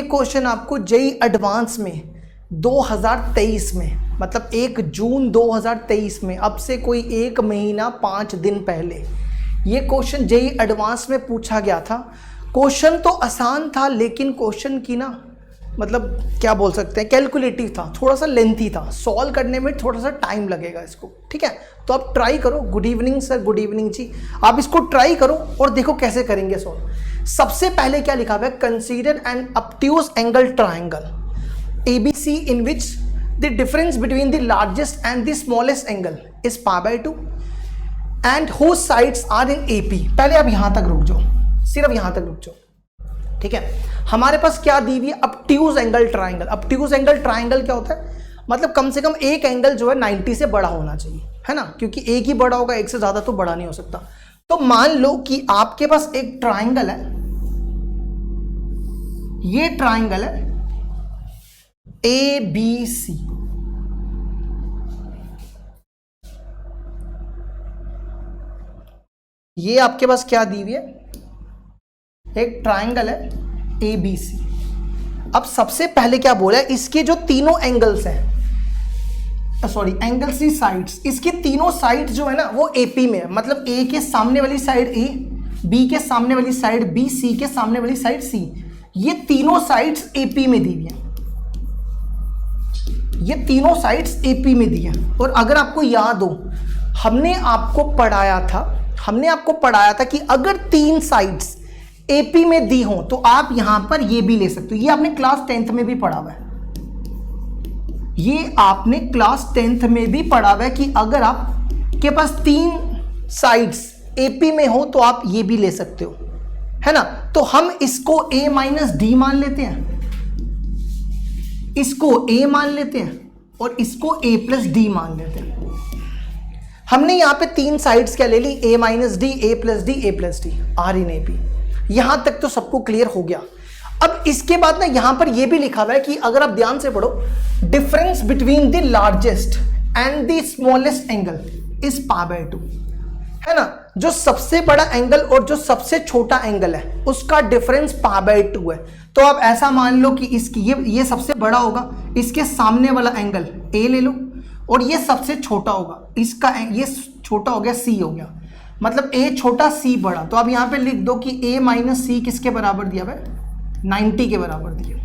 Question आपको JEE advance में 2023 में, मतलब 1 जून 2023 में, अब से कोई 1 महीना 5 दिन पहले ये क्वेश्चन जेई एडवांस में पूछा गया था। क्वेश्चन तो आसान था, लेकिन क्वेश्चन की ना मतलब क्या बोल सकते हैं, कैलकुलेटिव था, थोड़ा सा लेंथी था, सॉल्व करने में थोड़ा सा टाइम लगेगा इसको, ठीक है। तो आप ट्राई करो। Good evening sir, good evening ji. आप इसको ट्राई करो और देखो कैसे करेंगे सॉल्व। सबसे पहले क्या लिखा हुआ है, consider N obtuse angle triangle ABC in which the difference between the largest and the smallest angle is pi by 2 and whose sides are in AP। पहले अब यहां तक रुक जाओ, सिर्फ यहां तक रुक जाओ, ठीक है। हमारे पास क्या दी हुई है, obtuse angle triangle. Obtuse angle triangle क्या होता है, मतलब कम से कम एक एंगल जो है 90 से बड़ा होना चाहिए, है ना, क्योंकि एक ही बड़ा होगा, एक से ज्यादा तो बड़ा नहीं हो सकता। तो मान लो कि आपके पास एक ट्राइंगल है, ये ट्राइंगल है ABC, ये आपके पास क्या दी हुई है, एक ट्राइंगल है ABC। अब सबसे पहले क्या बोला है, इसके जो तीनों एंगल्स हैं, सॉरी एंगल्स की साइड्स, इसकी तीनों साइड जो है ना वो AP में है। मतलब A के सामने वाली साइड A, B के सामने वाली साइड B, C के सामने वाली साइड C, ये तीनों साइड्स AP में दी हुई है, ये तीनों साइड्स AP में दी है। और अगर आपको याद हो, हमने आपको पढ़ाया था कि अगर 3 साइड्स AP में दी हो तो आप यहां पर ये भी ले सकते हो। ये आपने क्लास 10th में भी पढ़ा हुआ है, ये आपने क्लास 10th में भी पढ़ा हुआ है कि अगर आपके पास 3 साइड्स AP में हो तो आप ये भी ले सकते हो, है ना। तो हम इसको A माइनस D मान लेते हैं, इसको A मान लेते हैं और इसको A प्लस D मान लेते हैं। हमने यहाँ पे 3 साइड्स क्या ले ली, A minus D, A plus D, A plus D, R in AP। यहां तक तो सबको क्लियर हो गया। अब इसके बाद ना यहां पर ये भी लिखा हुआ है कि अगर आप ध्यान से पढ़ो, difference between the largest and the smallest angle is pi by 2, है ना। जो सबसे बड़ा एंगल और जो सबसे छोटा एंगल है उसका डिफरेंस पाई बाय 2 है। तो आप ऐसा मान लो कि इसकी ये सबसे बड़ा होगा, इसके सामने वाला एंगल A ले लो, और ये सबसे छोटा होगा, इसका ये छोटा हो गया C हो गया, मतलब A छोटा C बड़ा। तो अब यहाँ पे लिख दो कि A माइनस C किसके बराबर दिया हुआ है, 90 के बराबर दिया।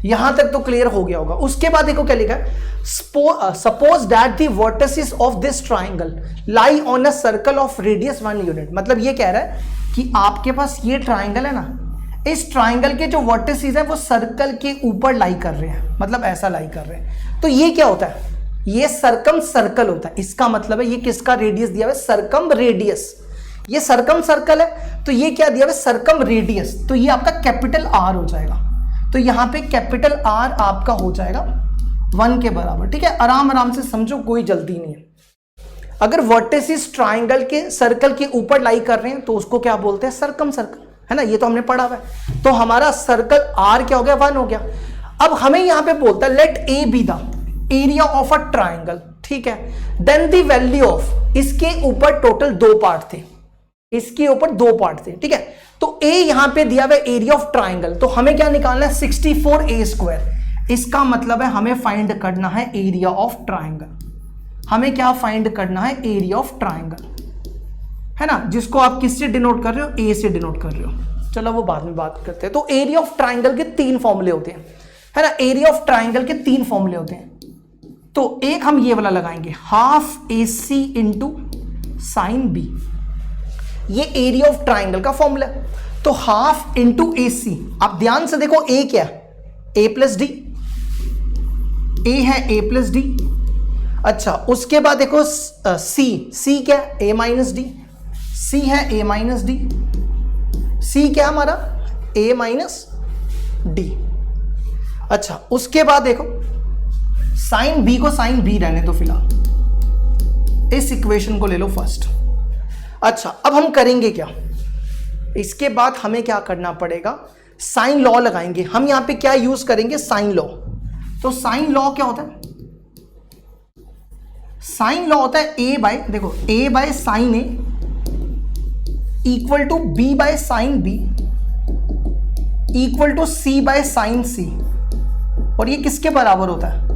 यहां तक तो क्लियर हो गया होगा। उसके बाद देखो क्या लिखा है, suppose that the vertices of this triangle lie on a circle of radius 1 unit. मतलब ये कह रहा है कि आपके पास ये ट्राइंगल है ना, इस ट्राइंगल के जो वर्टिसेस है वो सर्कल के ऊपर लाई कर रहे हैं, मतलब ऐसा लाई कर रहे हैं। तो ये क्या होता है, ये सर्कम सर्कल होता है। इसका मतलब है ये किसका रेडियस दिया हुआ है, सर्कम रेडियस। ये सर्कम सर्कल है तो ये क्या दिया हुआ है, सर्कम रेडियस। तो ये आपका कैपिटल R हो जाएगा। तो यहां पे कैपिटल R आपका हो जाएगा 1 के बराबर, ठीक है। आराम आराम से समझो, कोई जल्दी नहीं है। अगर वर्टिसेस ट्राइंगल के सर्कल के ऊपर लाई कर रहे हैं तो उसको क्या बोलते हैं, सर्कम सर्कल, है ना। ये तो हमने पढ़ा हुआ है। तो हमारा सर्कल R क्या हो गया, 1 हो गया। अब हमें यहां पे बोलता है let A be the area of a triangle, ठीक है। देन द वैल्यू ऑफ, इसके ऊपर टोटल 2 पार्ट थे, इसके ऊपर 2 पार्ट थे, ठीक है। तो A यहां पे दिया हुआ है एरिया ऑफ ट्राइंगल, तो हमें क्या निकालना है, 64A²। इसका मतलब है हमें फाइंड करना है एरिया ऑफ ट्राइंगल। हमें क्या फाइंड करना है, एरिया ऑफ ट्राइंगल, है ना, जिसको आप किससे डिनोट कर रहे हो, A से डिनोट कर रहे हो। चलो वो बाद में बात करते हैं। तो एरिया ऑफ ट्राइंगल के 3 फॉर्मूले होते हैं, है ना। एरिया ऑफ ट्राइंगल के 3 फॉर्मूले होते हैं। तो एक हम ये वाला लगाएंगे, half AC into sine B, ये एरिया ऑफ ट्राइंगल का फॉर्मूला है। तो हाफ इंटू AC, आप ध्यान से देखो, A क्या है, A प्लस D, A है A प्लस D। अच्छा, उसके बाद देखो C क्या है, A माइनस D, C है A माइनस D, C क्या है हमारा, A माइनस D। अच्छा, उसके बाद देखो साइन B को साइन B रहने दो फिलहाल, इस इक्वेशन को ले लो फर्स्ट। अच्छा, अब हम करेंगे क्या, इसके बाद हमें क्या करना पड़ेगा, साइन लॉ लगाएंगे। हम यहां पे क्या यूज करेंगे, साइन लॉ। तो साइन लॉ क्या होता है, साइन लॉ होता है A बाय, देखो A by sine A equal to B by sine B equal to C by sine C, और ये किसके बराबर होता है?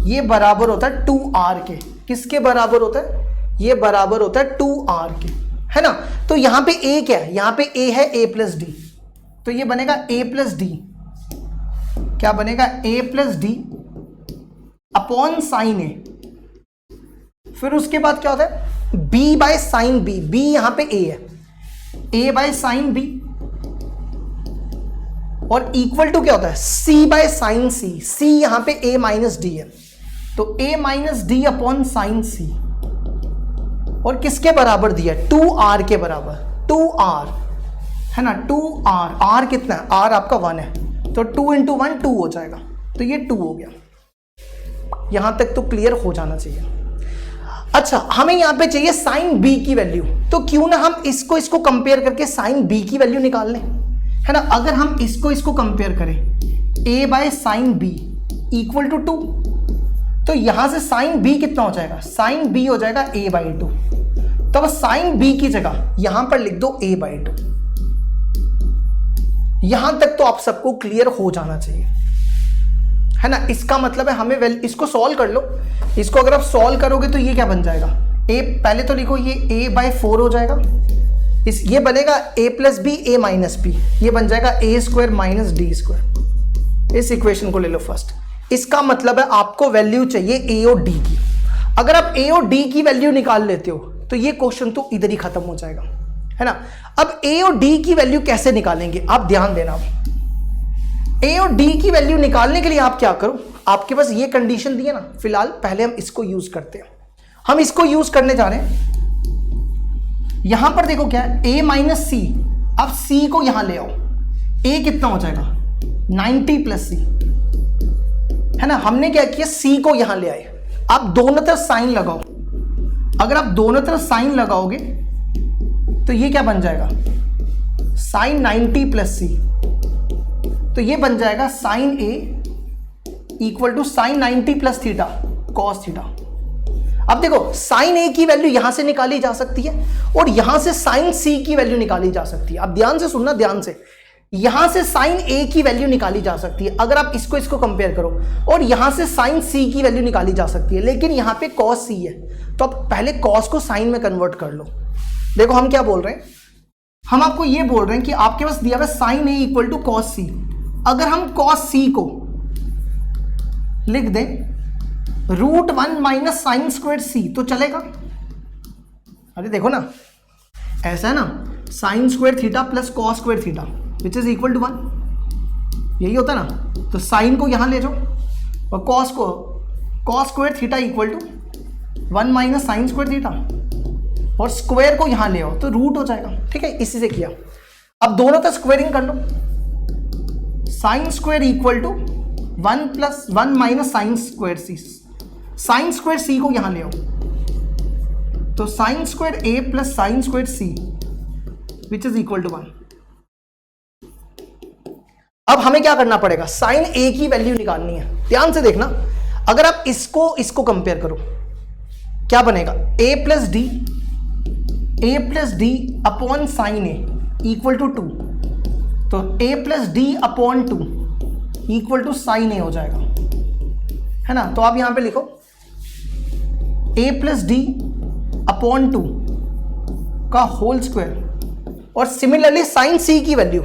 ये बराबर होता है 2r के। किसके बराबर होता है? ये बराबर होता है 2r के, है ना। तो यहां पे a क्या है? यहां पे a है a प्लस डी, तो ये बनेगा a प्लस डी। क्या बनेगा? a plus D upon sine A. फिर उसके बाद क्या होता है? b by sine B, b यहां पे a है, a बाय साइन बी, और इक्वल टू क्या होता है? c by sine C, c यहां पे a माइनस डी है, तो a minus D upon sine C, और किसके बराबर दिया? 2r के बराबर, 2r है ना, 2r। r कितना है? r आपका 1 है, तो 2 इंटू 1 2 हो जाएगा, तो ये 2 हो गया। यहां तक तो क्लियर हो जाना चाहिए। अच्छा, हमें यहां पे चाहिए साइन b की वैल्यू, तो क्यों ना हम इसको कंपेयर करके साइन b की वैल्यू निकाल लें, है ना। अगर हम इसको कंपेयर करें, a by sine b equal to 2, तो यहां से साइन b कितना हो जाएगा? साइन b हो जाएगा a बाई 2, तो अब साइन b की जगह यहां पर लिख दो a बाई 2। यहां तक तो आप सबको क्लियर हो जाना चाहिए, है ना। इसका मतलब है हमें इसको सॉल्व कर लो। इसको अगर आप सॉल्व करोगे तो ये क्या बन जाएगा? a, पहले तो लिखो ये a बाई 4 हो जाएगा, ये बनेगा a plus B a minus B, ये बन जाएगा a square minus D square. इस इक्वेशन को ले लो फर्स्ट। इसका मतलब है आपको वैल्यू चाहिए a और d की। अगर आप a और d की वैल्यू निकाल लेते हो तो ये क्वेश्चन तो इधर ही खत्म हो जाएगा, है ना। अब a और d की वैल्यू कैसे निकालेंगे? आप ध्यान देना, a और d की वैल्यू निकालने के लिए आप क्या करो, आपके पास ये कंडीशन दी है ना, फिलहाल पहले हम इसको यूज करते हैं। हम इसको यूज करने जा रहे हैं। यहां पर देखो क्या है, a माइनस सी। अब c को यहां ले आओ, a कितना हो जाएगा? 90 प्लस सी, है ना। हमने क्या किया, c को यहां ले आए। आप दोनों तरफ साइन लगाओ। अगर आप दोनों तरफ साइन लगाओगे तो ये क्या बन जाएगा? साइन 90 प्लस सी, तो ये बन जाएगा sine a equal to sine 90 plus theta cos theta. अब देखो, साइन a की वैल्यू यहां से निकाली जा सकती है और यहां से साइन c की वैल्यू निकाली जा सकती है। अब ध्यान से सुनना, ध्यान से, यहां से साइन a की वैल्यू निकाली जा सकती है अगर आप इसको कंपेयर करो, और यहां से साइन c की वैल्यू निकाली जा सकती है, लेकिन यहां पे cos c है, तो आप पहले cos को साइन में कन्वर्ट कर लो। देखो हम क्या बोल रहे हैं, हम आपको ये बोल रहे हैं कि आपके पास दिया हुआ sine a equal to cos C. अगर हम cos c को लिख दें √1 माइनस साइन स्क्वायर सी तो चलेगा? अरे देखो ना, ऐसा है ना, sine square theta plus cos square theta which is equal to 1, यही होता है ना। तो साइन को यहां ले जाओ और cos square theta equal to 1 minus sine square theta, और स्क्वायर को यहां ले आओ तो रूट हो जाएगा। ठीक है, इसी से किया। अब दोनों तरफ स्क्वायरिंग कर लो। Sine square equal to 1 plus 1 minus sine square C, sine square C को यहां ले आओ, तो sine square A plus sine square C which is equal to 1। अब हमें क्या करना पड़ेगा, साइन ए की वैल्यू निकालनी है। ध्यान से देखना, अगर आप इसको कंपेयर करो, क्या बनेगा? a plus D upon sine A equal to 2, तो a plus D upon 2 equal to sine A हो जाएगा, है ना। तो आप यहां पे लिखो a प्लस डी अपॉन 2 का होल स्क्वायर, और सिमिलरली साइन c की वैल्यू,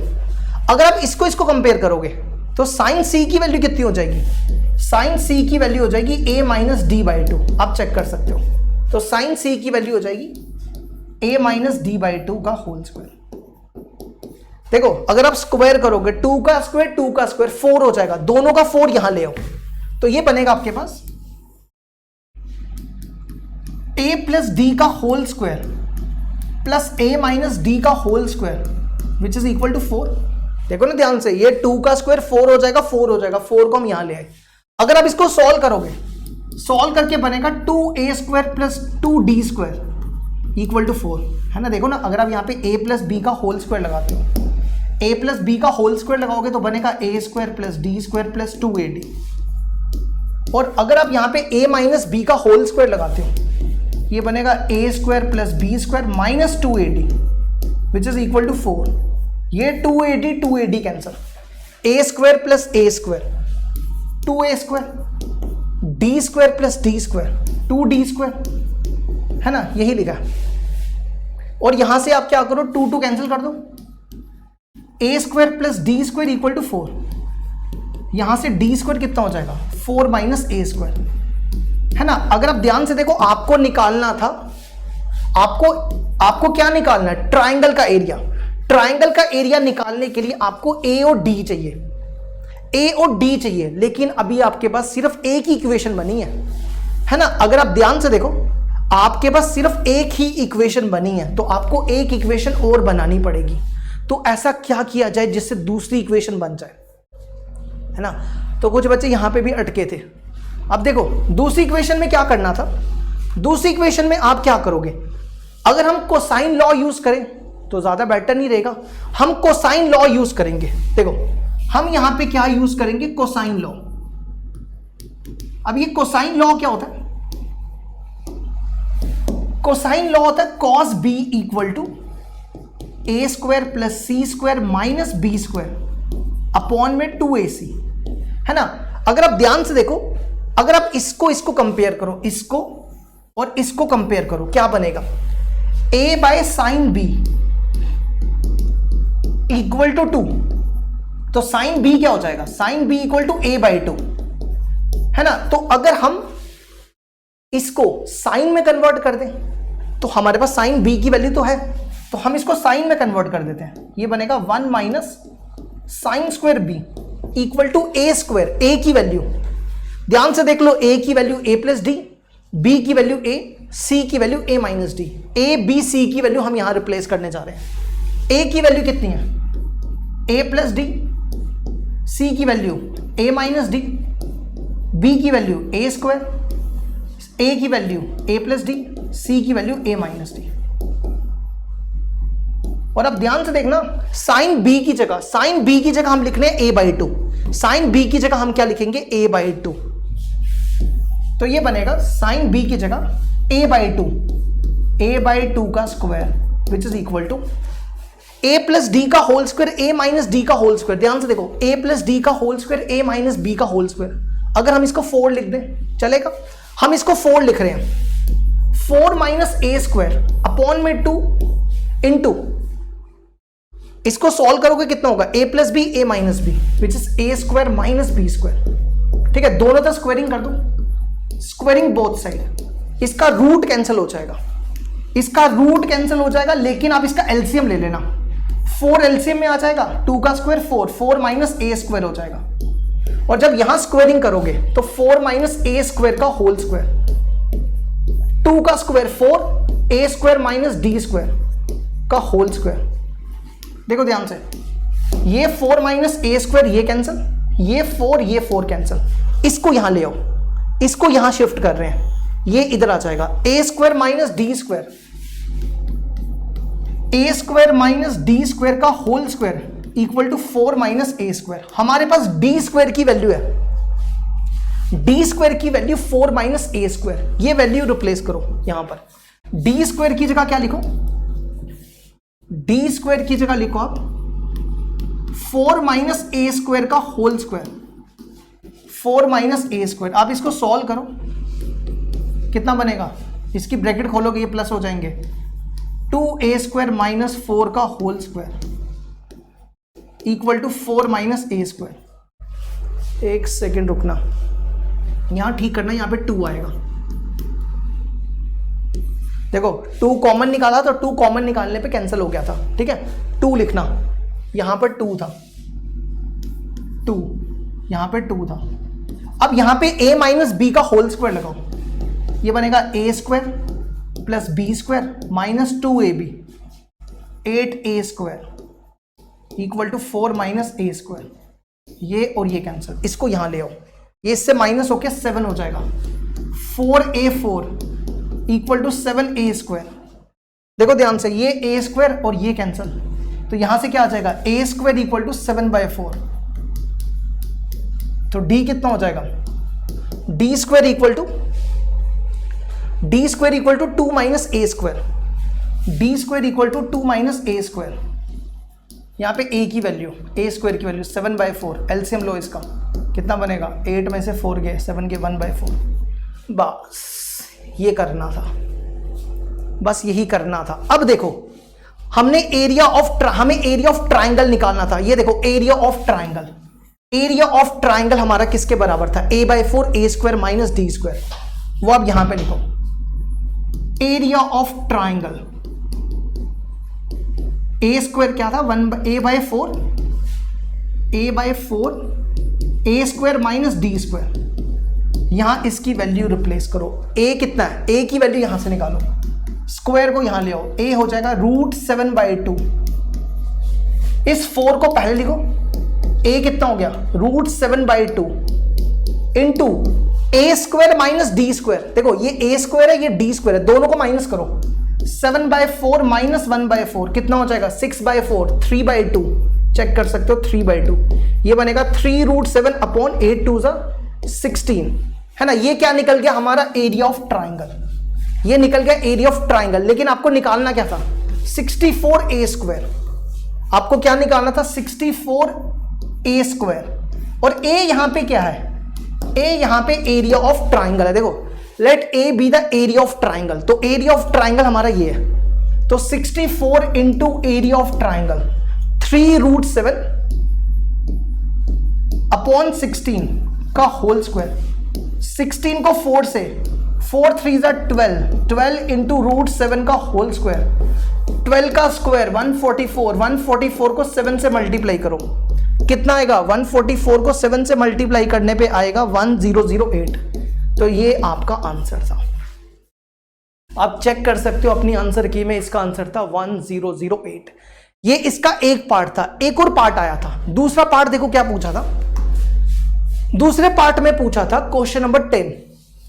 अगर आप इसको कंपेयर करोगे तो साइन c की वैल्यू कितनी हो जाएगी? साइन c की वैल्यू हो जाएगी a माइनस डी बाई 2, आप चेक कर सकते हो। तो साइन c की वैल्यू हो जाएगी a माइनस डी बाई 2 का होल स्क्वायर। देखो, अगर आप स्क्वायर करोगे 2 का स्क्वायर 4 हो जाएगा, दोनों का 4 यहां ले आओ, तो ये बनेगा आपके पास a प्लस डी का whole square plus a minus D का whole square which is equal to 4। देखो ना ध्यान से, ये 2 का स्क्वायर 4 हो जाएगा, 4 हो जाएगा, 4 को हम यहां ले आए। अगर आप इसको सॉल्व करोगे, सॉल्व करके बनेगा 2a square plus 2d square equal to 4, है ना। देखो ना, अगर आप यहां पे a प्लस बी का होल स्क्वायर लगाते हो, a प्लस बी का होल स्क्वायर लगाओगे तो बनेगा a square plus D square plus 2ad, और अगर आप यहां पे a माइनस बी का होल स्क्वायर लगाते हो, ये बनेगा a square plus B square minus 2ad which is equal to 4। ये 2ad cancel, A square plus A square 2a square, D square plus D square 2d square, है ना, यही लिखा है। और यहां से आप क्या करो, 2 2 कैंसिल कर दो, A square plus D square equal to 4, यहां से डी स्क्वायर कितना हो जाएगा 4 माइनस ए स्क्वायर, है ना। अगर आप ध्यान से देखो, आपको निकालना था, आपको क्या निकालना है, ट्राइंगल का एरिया। ट्राइंगल का एरिया निकालने के लिए आपको ए और डी चाहिए, ए और डी चाहिए, लेकिन अभी आपके पास सिर्फ एक ही इक्वेशन बनी है ना। अगर आप ध्यान से देखो, आपके पास सिर्फ एक ही इक्वेशन बनी है, तो आपको एक इक्वेशन और बनानी पड़ेगी। तो ऐसा क्या किया जाए जिससे दूसरी इक्वेशन बन जाए, है ना। तो कुछ बच्चे यहां पे भी अटके थे। अब देखो, दूसरी इक्वेशन में क्या करना था, दूसरी इक्वेशन में आप क्या करोगे, अगर हम कोसाइन लॉ यूज करें तो ज्यादा बेटर नहीं रहेगा, हम कोसाइन लॉ यूज करेंगे। देखो, हम यहां पे क्या यूज करेंगे, कोसाइन लॉ। अब ये कोसाइन लॉ क्या होता है, कोसाइन लॉ होता है cos b equal to A square plus C square minus B square upon में 2ac, है ना। अगर आप ध्यान से देखो, अगर आप इसको कंपेयर करो, इसको और इसको कंपेयर करो, क्या बनेगा, a by sine b equal to 2, तो साइन b क्या हो जाएगा, sine b equal to a by 2, है ना। तो अगर हम इसको साइन में कन्वर्ट कर दें तो हमारे पास साइन b की वैल्यू तो है, तो हम इसको साइन में कन्वर्ट कर देते हैं, ये बनेगा 1 minus sine square b equal to a square, a की वैल्यू ध्यान से देख लो, a की value a plus D, b की वैल्यू a, c की value a minus D, a b c की वैल्यू हम यहां रिप्लेस करने जा रहे हैं। a की वैल्यू कितनी है, a प्लस डी, c की value a minus D, b की वैल्यू a स्क्वायर, a की value a plus D, c की वैल्यू a माइनस डी। और अब ध्यान से देखना, साइन b की जगह हम लिख रहे हैं a बाई 2, साइन b की जगह हम क्या लिखेंगे, a बाई 2, तो ये बनेगा साइन b की जगह a बाई 2 का square which is equal to a plus D का whole square, a minus D का होल स्क्वायर। ध्यान से देखो, a प्लस डी का whole square, a minus b का होल स्क्वायर। अगर हम इसको 4 लिख दें चलेगा, हम इसको 4 लिख रहे हैं, 4 माइनस a स्क्वायर अपॉन में 2 इंटू, इसको सॉल्व करोगे कितना होगा, a plus B, a minus B which is a square minus B square. ठीक है, दोनों तरफ स्क्वायरिंग कर दो, स्क्वायरिंग बोथ साइड, इसका रूट कैंसिल हो जाएगा, इसका रूट कैंसिल हो जाएगा, लेकिन आप इसका एलसीएम ले लेना, 4 एलसीएम में आ जाएगा, 2 का स्क्वायर 4 माइनस a स्क्वायर हो जाएगा। और जब यहां स्क्वायरिंग करोगे तो 4 माइनस a स्क्वायर का होल स्क्वायर, 2 का square 4, a square minus D square का होल स्क्वायर। देखो ध्यान से, ये 4 माइनस a स्क्वायर ये कैंसिल, ये 4 कैंसिल, इसको यहां ले आओ, इसको यहां शिफ्ट कर रहे हैं, ये इधर आ जाएगा, a square minus D square, a square minus D square का whole square equal to 4 minus a square. हमारे पास d स्क्वायर की वैल्यू है, d स्क्वायर की वैल्यू 4 माइनस a स्क्वायर, ये वैल्यू रिप्लेस करो यहां पर, d स्क्वायर की जगह क्या लिखो, d स्क्वायर की जगह लिखो आप 4 माइनस a स्क्वायर का whole square, 4 minus a square. आप इसको सॉल्व करो, कितना बनेगा, इसकी ब्रैकेट खोलोगे ये प्लस हो जाएंगे, 2a स्क्वायर माइनस 4 का whole square equal to 4 minus a square. एक सेकेंड रुकना, यहां ठीक करना, यहां पे 2 आएगा। देखो 2 कॉमन निकाला तो 2 कॉमन निकालने पे कैंसिल हो गया था, ठीक है, 2 लिखना, यहां पर 2 था, 2 यहां पे 2 था। अब यहां पे a माइनस बी का होल स्क्वायर लगाओ, ये बनेगा a square plus B square minus 2ab, 8a square equal to 4 minus a square, ये और ये कैंसिल, इसको यहां ले आओ, ये इससे माइनस होके 7 हो जाएगा, 4a4 equal to 7a square. देखो ध्यान से, ये a स्क्वायर और ये कैंसिल, तो यहां से क्या आ जाएगा, a स्क्वायर इक्वल टू 7/4, तो d कितना हो जाएगा, d square equal to 2 minus a square, d square equal to 2 minus a square, यहाँ पे a की वैल्यू, a स्क्वायर की वैल्यू 7/4, एलसीएम लो इसका, कितना बनेगा, 8 में से 4 गए, 7 के 1/4। बस ये करना था, बस यही करना था। अब देखो हमें एरिया ऑफ ट्राइंगल निकालना था। ये देखो एरिया ऑफ ट्राइंगल हमारा किसके बराबर था, a/4 a square minus d square. वो अब यहां पे लिखो, area of triangle a square क्या था, a/4 a square minus d square. यहां इसकी वैल्यू रिप्लेस करो, a कितना है, a की वैल्यू यहां से निकालो, स्क्वायर को यहां ले आओ, a हो जाएगा √7/2। इस 4 को पहले लिखो, a कितना हो गया, √7/2 into a square minus d square. देखो ये a स्क्वायर है, ये d स्क्वायर है, दोनों को माइनस करो, 7/4 माइनस 1/4 कितना हो जाएगा, 6/4, 3/2, चेक कर सकते हो 3/2। ये बनेगा 3√7 अपॉन 8 2 16, है ना। ये क्या निकल गया हमारा, एरिया ऑफ ट्राइंगल। ये निकल गया एरिया ऑफ ट्राइंगल, लेकिन आपको निकालना क्या था, 64a स्क्वायर। आपको क्या निकालना था, 64a स्क्वायर। और a यहां पे क्या है, a यहां पे एरिया ऑफ ट्राइंगल है। देखो let a be the area of triangle, तो एरिया ऑफ ट्राइंगल हमारा ये है, तो 64 into area of triangle 3√7 upon 16 का होल स्क्वायर। 16 को 4 से, 4 3 12 इंटू √7 का होल स्क्वायर। 12 का स्क्वायर 144, 144 को 7 से मल्टीप्लाई करो, कितना आएगा, 144 को 7 से मल्टीप्लाई करने पे आएगा 1008। तो ये आपका आंसर था। आप चेक कर सकते हो अपनी आंसर की में, इसका आंसर था 1008। ये इसका एक पार्ट था। एक और पार्ट आया था, दूसरा पार्ट देखो क्या पूछा था। दूसरे पार्ट में पूछा था क्वेश्चन नंबर 10,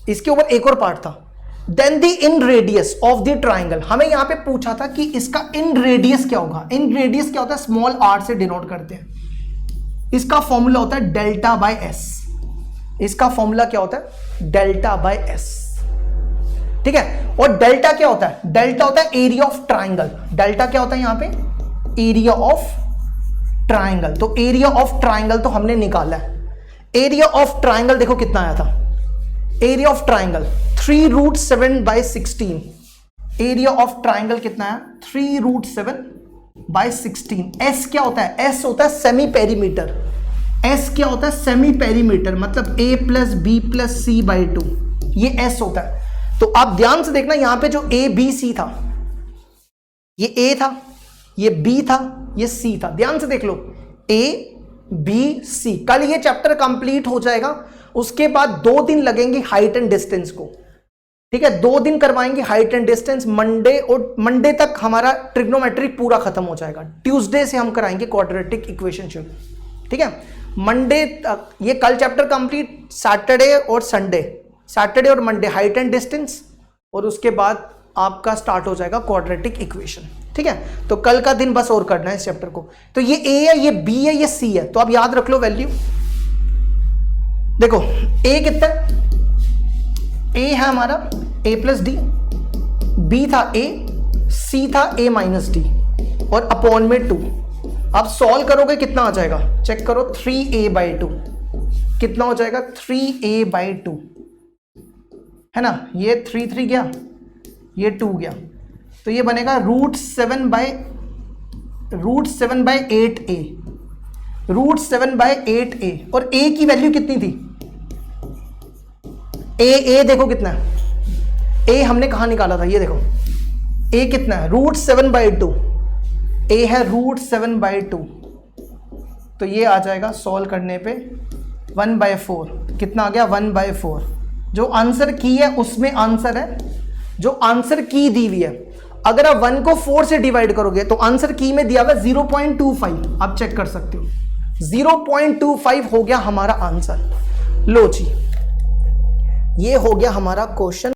इसके ऊपर एक और पार्ट था। Then the inradius of the triangle, हमें यहां पे पूछा था कि इसका इन रेडियस क्या होगा। इन रेडियस क्या होता है, स्मॉल r से डिनोट करते हैं। इसका फॉर्मूला होता है डेल्टा बाय एस। इसका फॉर्मूला क्या होता है, डेल्टा बाय एस, ठीक है। और डेल्टा क्या होता है, डेल्टा होता है एरिया ऑफ ट्राइंगल। डेल्टा क्या होता है यहां पे, एरिया ऑफ ट्राइंगल। तो एरिया ऑफ ट्राइंगल तो हमने निकाला है। एरिया ऑफ ट्राइंगल देखो कितना आया था, area of triangle 3√7/16। Area of triangle कितना है, 3√7/16। एस क्या होता है, एस होता है सेमी पेरीमीटर। एस क्या होता है, सेमी पेरीमीटर, मतलब a + b + c/2, ये एस होता है। तो आप ध्यान से देखना, यहां पे जो a b c था, ये a था, ये b था, ये c था। ध्यान से देख लो, a b c। कल ये चैप्टर कंप्लीट हो जाएगा, उसके बाद 2 दिन लगेंगे हाइट एंड डिस्टेंस को, ठीक है। 2 दिन करवाएंगे हाइट एंड डिस्टेंस, मंडे तक हमारा ट्रिग्नोमेट्री पूरा खत्म हो जाएगा। ट्यूसडे से हम कराएंगे क्वाड्रेटिक इक्वेशन शुरू, ठीक है। मंडे तक ये कल चैप्टर कंप्लीट, सैटरडे और मंडे हाइट एंड डिस्टेंस, और उसके बाद आपका स्टार्ट हो जाएगा क्वाड्रेटिक इक्वेशन, ठीक है। तो कल का दिन बस और करना है इस चैप्टर को। तो ये a है, ये b है, ये c है, तो आप याद रख लो वैल्यू। देखो a कितना है, a है हमारा a + d, b था a, c था a - d, और अपॉन में 2। आप सॉल्व करोगे कितना आ जाएगा, चेक करो, 3a/2 कितना हो जाएगा, 3a/2, है ना। ये 3 गया, ये 2 गया, तो ये बनेगा √7/8a। √7/8a। और a की वैल्यू कितनी थी, a देखो कितना है, a हमने कहाँ निकाला था, ये देखो a कितना है, √7/2, a है √7/2, तो ये आ जाएगा सॉल्व करने पे 1/4। कितना आ गया, 1/4। जो आंसर की है उसमें आंसर है, जो आंसर की दी हुई है। अगर आप 1 को 4 से डिवाइड करोगे तो आंसर की में दिया हुआ 0.25, आप चेक कर सकते हो, 0.25 हो गया हमारा आंसर। लो जी, ये हो गया हमारा क्वेश्चन।